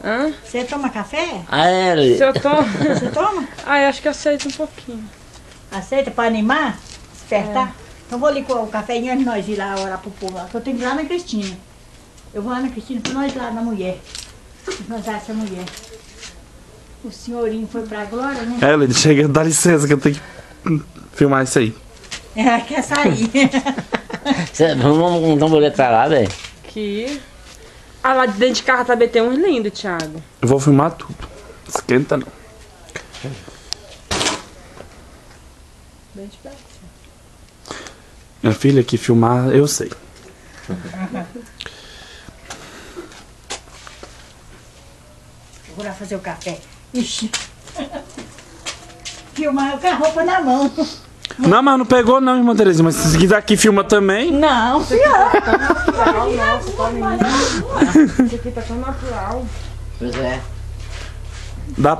Hã? Você toma café? Se eu tomo... Você toma? Ai, acho que aceito um pouquinho. Aceita pra animar? Despertar? Então vou ligar o café antes de nós ir lá orar pro povo lá. Que eu tenho que ir lá na Cristina. Eu vou lá na Cristina pra nós ir lá na mulher. Nós essa mulher. O senhorinho foi pra glória, né? Ele chega, dá licença que eu tenho que filmar isso aí. É, quer sair. Vamos dar uma olhada pra lá, velho. Aqui. Ah, lá de dentro de casa também tem uns lindos, Thiago. Eu vou filmar tudo. Esquenta não. Bem de perto. Minha filha, que filmar, eu sei. Vou lá fazer o café. Ixi. Filmar com a roupa na mão. Não, mas não pegou não, irmã Terezinha. Mas se quiser aqui, filma também. Não, filha. Isso aqui tá tão natural. Pois é. Dá